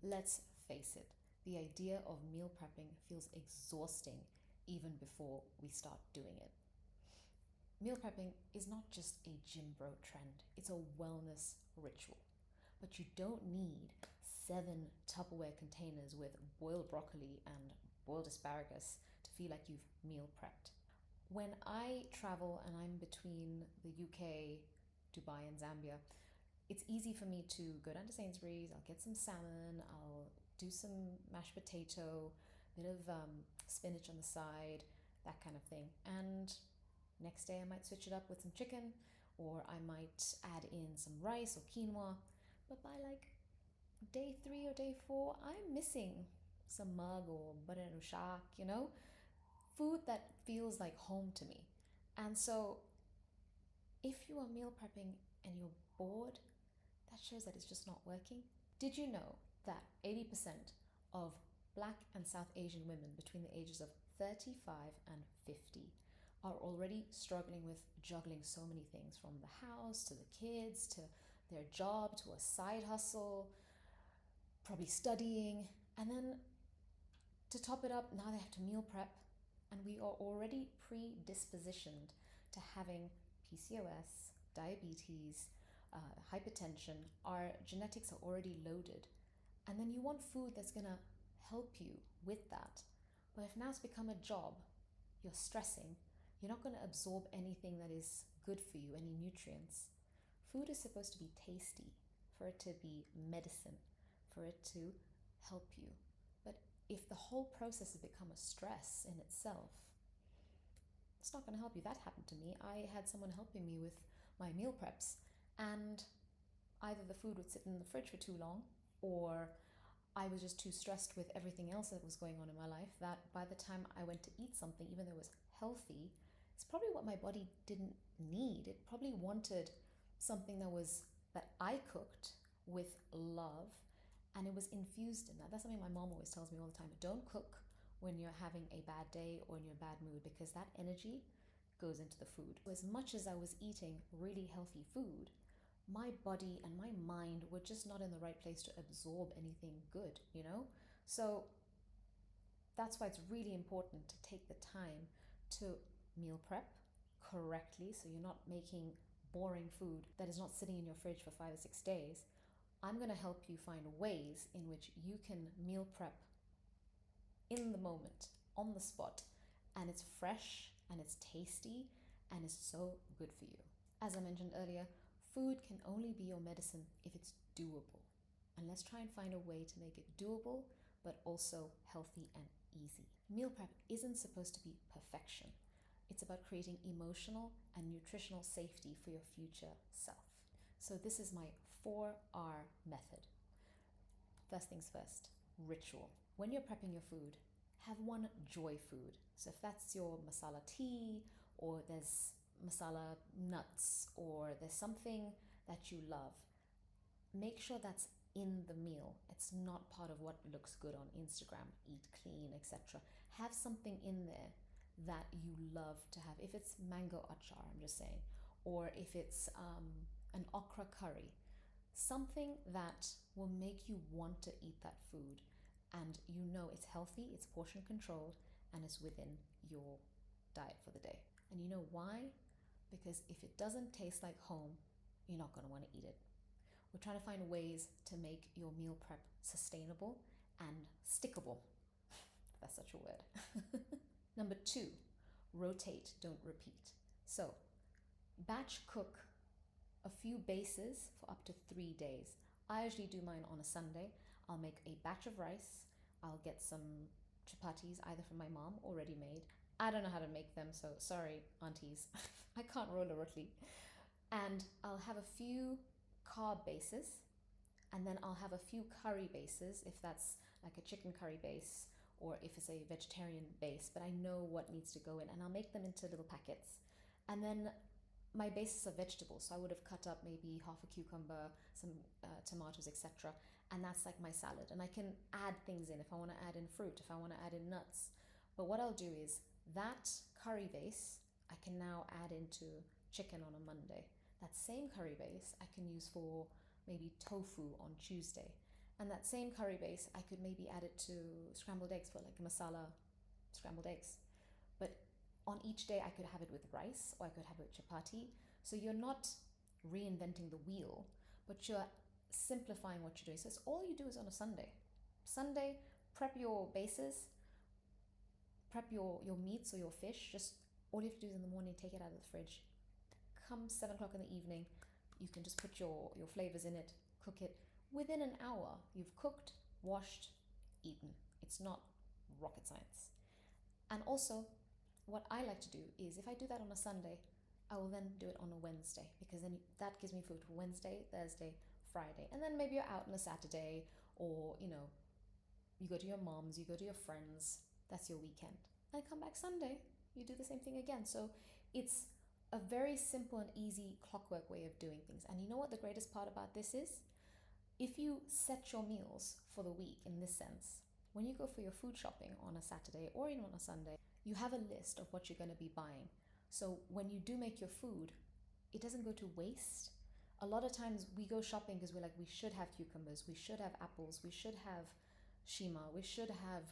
Let's face it, the idea of meal prepping feels exhausting even before we start doing it. Meal prepping is not just a gym bro trend, it's a wellness ritual. But you don't need 7 Tupperware containers with boiled broccoli and boiled asparagus to feel like you've meal prepped. When I travel and I'm between the UK, Dubai, and Zambia, it's easy for me to go down to Sainsbury's, I'll get some salmon, I'll do some mashed potato, a bit of spinach on the side, that kind of thing. And next day I might switch it up with some chicken, or I might add in some rice or quinoa. But by like day 3 or day 4, I'm missing some mug or butter shak, food that feels like home to me. And so if you are meal prepping and you're bored, that shows that it's just not working. Did you know that 80% of Black and South Asian women between the ages of 35 and 50 are already struggling with juggling so many things, from the house to the kids to their job to a side hustle, probably studying, and then to top it up, now they have to meal prep, and we are already predispositioned to having PCOS, diabetes, hypertension. Our genetics are already loaded. And then you want food that's going to help you with that. But if now it's become a job, you're stressing, you're not going to absorb anything that is good for you, any nutrients. Food is supposed to be tasty, for it to be medicine, for it to help you. But if the whole process has become a stress in itself, it's not going to help you. That happened to me. I had someone helping me with my meal preps, and either the food would sit in the fridge for too long, or I was just too stressed with everything else that was going on in my life that by the time I went to eat something, even though it was healthy, it's probably what my body didn't need. It probably wanted something that I cooked with love, and it was infused in that. That's something my mom always tells me all the time. Don't cook when you're having a bad day or in your bad mood, because that energy goes into the food. As much as I was eating really healthy food, my body and my mind were just not in the right place to absorb anything good. So that's why it's really important to take the time to meal prep correctly, so you're not making boring food that is not sitting in your fridge for 5 or 6 days. I'm going to help you find ways in which you can meal prep in the moment, on the spot, and it's fresh and it's tasty and it's so good for you. As I mentioned earlier, food can only be your medicine if it's doable. And let's try and find a way to make it doable, but also healthy and easy. Meal prep isn't supposed to be perfection. It's about creating emotional and nutritional safety for your future self. So this is my 4R method. First things first, ritual. When you're prepping your food, have one joy food. So if that's your masala tea, or there's masala nuts, or there's something that you love, make sure that's in the meal. It's not part of what looks good on Instagram, eat clean, etc. Have something in there that you love to have. If it's mango achar, I'm just saying, or if it's an okra curry, something that will make you want to eat that food, and it's healthy, it's portion controlled, and it's within your diet for the day. And you know why? Because if it doesn't taste like home, you're not going to want to eat it. We're trying to find ways to make your meal prep sustainable and stickable. That's such a word. Number 2, rotate, don't repeat. So, batch cook a few bases for up to 3 days. I usually do mine on a Sunday. I'll make a batch of rice. I'll get some chapatis, either from my mom or ready made. I don't know how to make them, so sorry, aunties. I can't roll a roti. And I'll have a few carb bases, and then I'll have a few curry bases, if that's like a chicken curry base, or if it's a vegetarian base, but I know what needs to go in, and I'll make them into little packets. And then my bases are vegetables, so I would have cut up maybe half a cucumber, some tomatoes, etc. And that's like my salad. And I can add things in if I want to add in fruit, if I want to add in nuts. But what I'll do is that curry base, I can now add into chicken on a Monday. That same curry base I can use for maybe tofu on Tuesday. And that same curry base, I could maybe add it to scrambled eggs for like masala scrambled eggs. But on each day, I could have it with rice or I could have it with chapati. So you're not reinventing the wheel, but you're simplifying what you're doing. So it's all you do is on a Sunday. Sunday, prep your bases, prep your meats or your fish. Just all you have to do is in the morning, take it out of the fridge. Come 7 o'clock in the evening, you can just put your flavors in it, cook it. Within an hour, you've cooked, washed, eaten. It's not rocket science. And also, what I like to do is if I do that on a Sunday, I will then do it on a Wednesday because then that gives me food for Wednesday, Thursday, Friday. And then maybe you're out on a Saturday or, you go to your mom's, you go to your friends, that's your weekend. And come back Sunday, you do the same thing again. So it's a very simple and easy clockwork way of doing things. And you know what the greatest part about this is? If you set your meals for the week in this sense, when you go for your food shopping on a Saturday or even on a Sunday, you have a list of what you're going to be buying. So when you do make your food, it doesn't go to waste. A lot of times we go shopping because we're like, we should have cucumbers, we should have apples, we should have shima, we should have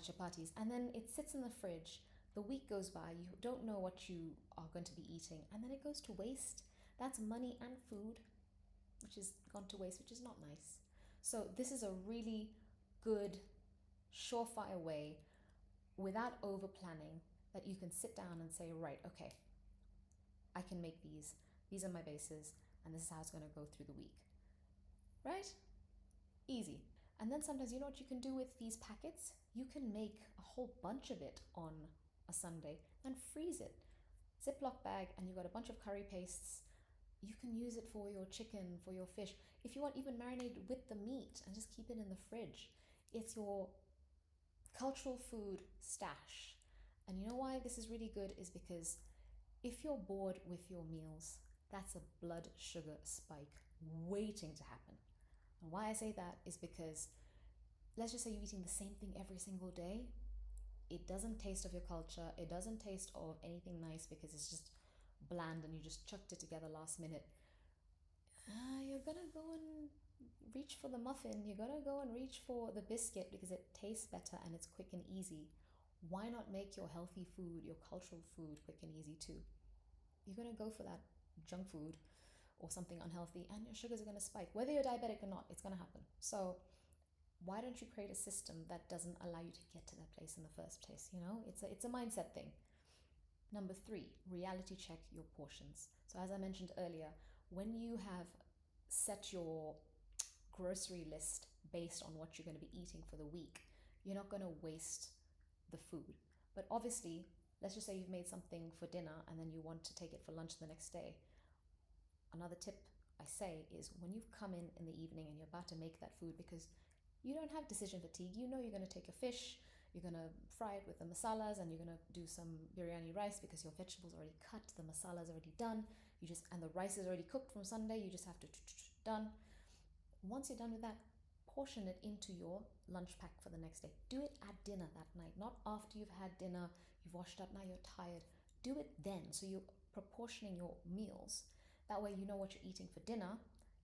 chapatis, and then it sits in the fridge. The week goes by, you don't know what you are going to be eating, and then it goes to waste. That's money and food which has gone to waste, which is not nice. So this is a really good, surefire way without over planning that you can sit down and say, right, okay, I can make these. These are my bases, and this is how it's going to go through the week. Right? Easy. And then sometimes, you know what you can do with these packets? You can make a whole bunch of it on a Sunday and freeze it. Ziploc bag, and you've got a bunch of curry pastes. You can use it for your chicken, for your fish. If you want, even marinate with the meat and just keep it in the fridge. It's your cultural food stash. And you know why this is really good is because if you're bored with your meals, that's a blood sugar spike waiting to happen. And why I say that is because let's just say you're eating the same thing every single day. It doesn't taste of your culture. It doesn't taste of anything nice because it's just bland and you just chucked it together last minute. You're gonna go and reach for the muffin. You're gonna go and reach for the biscuit because it tastes better and it's quick and easy. Why not make your healthy food, your cultural food, quick and easy too? You're gonna go for that junk food or something unhealthy and your sugars are gonna spike. Whether you're diabetic or not, it's gonna happen. So why don't you create a system that doesn't allow you to get to that place in the first place? It's a mindset thing. Number 3, reality check your portions. So as I mentioned earlier, when you have set your grocery list based on what you're going to be eating for the week, you're not going to waste the food. But obviously, let's just say you've made something for dinner and then you want to take it for lunch the next day. Another tip I say is when you've come in the evening and you're about to make that food, because you don't have decision fatigue, you know you're going to take your fish, you're going to fry it with the masalas and you're going to do some biryani rice because your vegetables are already cut, the masala is already done, and the rice is already cooked from Sunday, you just have to done. Once you're done with that, portion it into your lunch pack for the next day. Do it at dinner that night, not after you've had dinner, you've washed up, now you're tired. Do it then, so you're proportioning your meals. That way you know what you're eating for dinner,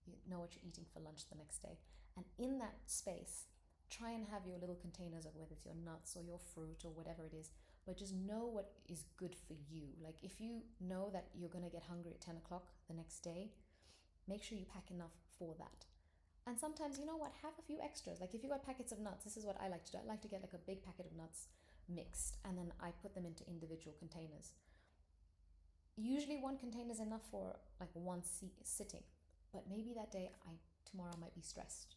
you know what you're eating for lunch the next day. And in that space, try and have your little containers of whether it's your nuts or your fruit or whatever it is, but just know what is good for you. Like if you know that you're going to get hungry at 10 o'clock the next day, make sure you pack enough for that. And sometimes, you know what, have a few extras. Like if you got packets of nuts, this is what I like to do. I like to get like a big packet of nuts mixed and then I put them into individual containers. Usually one container is enough for like one sitting, but maybe that day tomorrow I might be stressed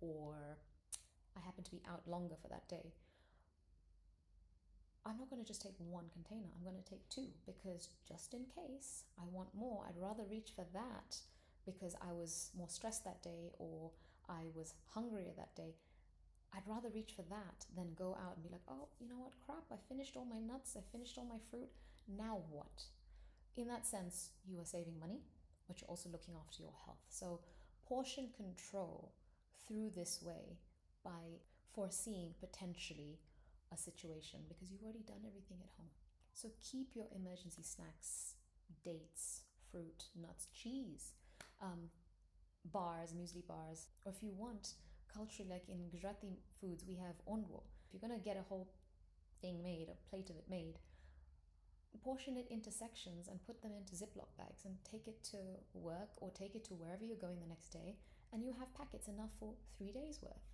or I happen to be out longer for that day. I'm not going to just take one container, I'm going to take 2 because just in case I want more, I'd rather reach for that because I was more stressed that day or I was hungrier that day. I'd rather reach for that than go out and be like, oh, you know what, crap, I finished all my nuts, I finished all my fruit, now what? In that sense, you are saving money, but you're also looking after your health. So portion control through this way by foreseeing potentially a situation because you've already done everything at home. So keep your emergency snacks, dates, fruit, nuts, cheese, bars, muesli bars, or if you want, Culturally, like in Gujarati foods, we have ondwo. If you're going to get a whole thing made, a plate of it made, portion it into sections and put them into Ziploc bags and take it to work or take it to wherever you're going the next day, and you have packets enough for 3 days worth.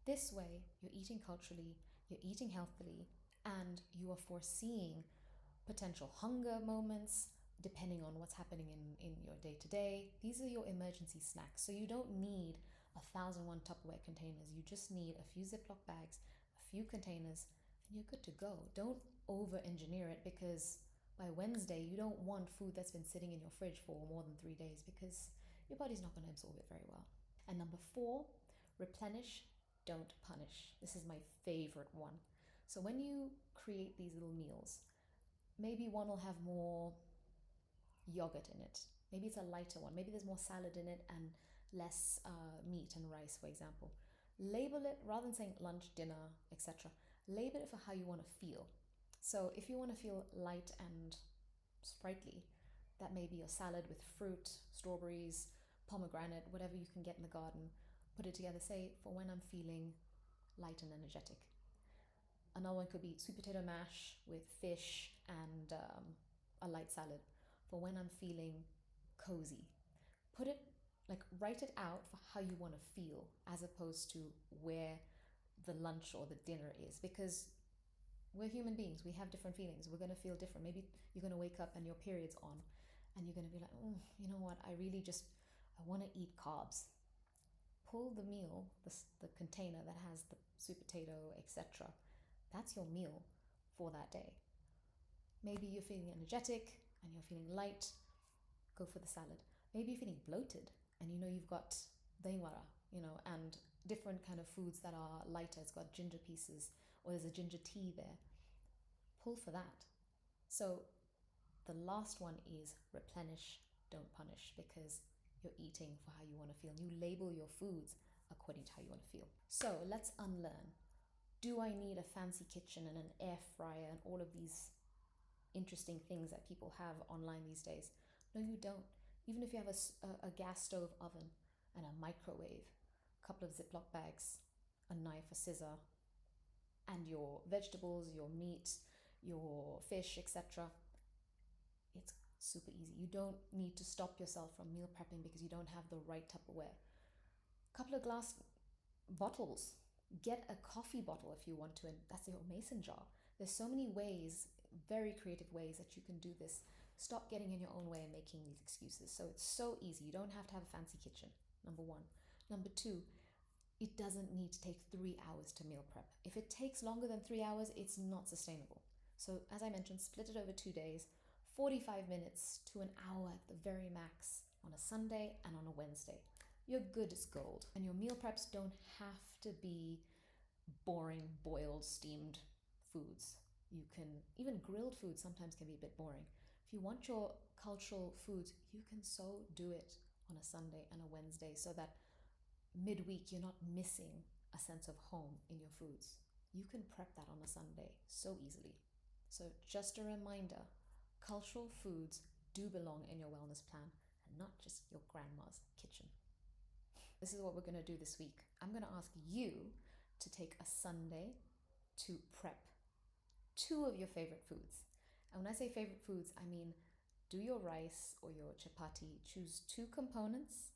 This way, you're eating culturally, you're eating healthily, and you are foreseeing potential hunger moments depending on what's happening in your day to day. These are your emergency snacks. So you don't need 1,001 Tupperware containers. You just need a few Ziploc bags, a few containers, and you're good to go. Don't over engineer it, because by Wednesday, you don't want food that's been sitting in your fridge for more than 3 days, because your body's not going to absorb it very well. And number 4, replenish, don't punish. This is my favorite one. So when you create these little meals, maybe one will have more yogurt in it. Maybe it's a lighter one. Maybe there's more salad in it and less meat and rice, for example. Label it, rather than saying lunch, dinner, etc. Label it for how you want to feel. So if you want to feel light and sprightly, that may be your salad with fruit, strawberries, pomegranate, whatever you can get in the garden. Put it together. Say, for when I'm feeling light and energetic. Another one could be sweet potato mash with fish and a light salad for when I'm feeling cozy. Put it, like, write it out for how you want to feel, as opposed to where the lunch or the dinner is, because we're human beings. We have different feelings. We're going to feel different. Maybe you're going to wake up and your period's on, and you're going to be like, you know what? I want to eat carbs. Pull the meal, the container that has the sweet potato, etc. That's your meal for that day. Maybe you're feeling energetic and you're feeling light, go for the salad. Maybe you're feeling bloated and you know you've got dahi vada, and different kind of foods that are lighter. It's got ginger pieces, or there's a ginger tea there. Pull for that. So the last one is replenish, don't punish, because you're eating for how you want to feel. You label your foods according to how you want to feel. So let's unlearn. Do I need a fancy kitchen and an air fryer and all of these interesting things that people have online these days? No, you don't. Even if you have a gas stove oven and a microwave, a couple of Ziploc bags, a knife, a scissor, and your vegetables, your meat, your fish, etc., it's super easy. You don't need to stop yourself from meal prepping because you don't have the right Tupperware. A couple of glass bottles. Get a coffee bottle if you want to, and that's your mason jar. There's so many ways, very creative ways that you can do this. Stop getting in your own way and making these excuses. So it's so easy. You don't have to have a fancy kitchen, number 1. Number 2, it doesn't need to take 3 hours to meal prep. If it takes longer than 3 hours, it's not sustainable. So as I mentioned, split it over 2 days, 45 minutes to an hour at the very max on a Sunday and on a Wednesday. You're good as gold. And your meal preps don't have to be boring, boiled, steamed foods. You can, even grilled food sometimes can be a bit boring. If you want your cultural foods, you can so do it on a Sunday and a Wednesday, so that midweek you're not missing a sense of home in your foods. You can prep that on a Sunday so easily. So just a reminder, cultural foods do belong in your wellness plan and not just your grandma's kitchen. This is what we're going to do this week. I'm going to ask you to take a Sunday to prep 2 of your favorite foods. And when I say favorite foods, I mean do your rice or your chapati. Choose 2 components,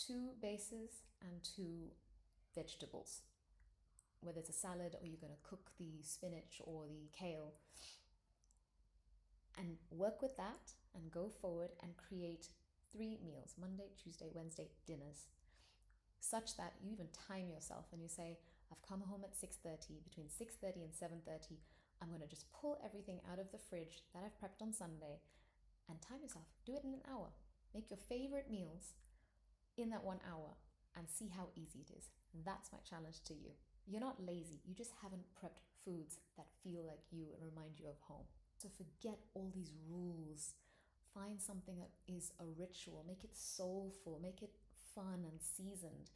2 bases, and 2 vegetables. Whether it's a salad or you're going to cook the spinach or the kale. And work with that and go forward and create 3 meals, Monday, Tuesday, Wednesday, dinners, such that you even time yourself and you say, I've come home at 6:30, between 6:30 and 7:30, I'm going to just pull everything out of the fridge that I've prepped on Sunday, and time yourself. Do it in an hour. Make your favorite meals in that 1 hour and see how easy it is. That's my challenge to you. You're not lazy. You just haven't prepped foods that feel like you and remind you of home. So forget all these rules. Find something that is a ritual. Make it soulful. Make it fun and seasoned.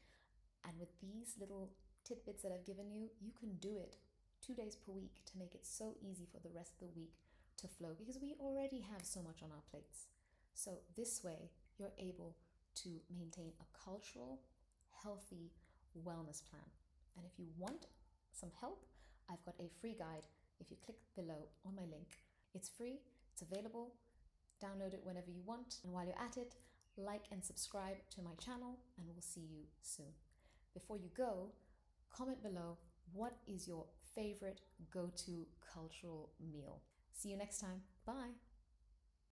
And with these little tidbits that I've given you, you can do it 2 days per week to make it so easy for the rest of the week to flow, because we already have so much on our plates. So this way, you're able to maintain a cultural, healthy, wellness plan. And if you want some help, I've got a free guide. If you click below on my link, it's free, it's available. Download it whenever you want. And while you're at it, like and subscribe to my channel, and we'll see you soon. Before you go, comment below, what is your favorite go-to cultural meal? See you next time. Bye.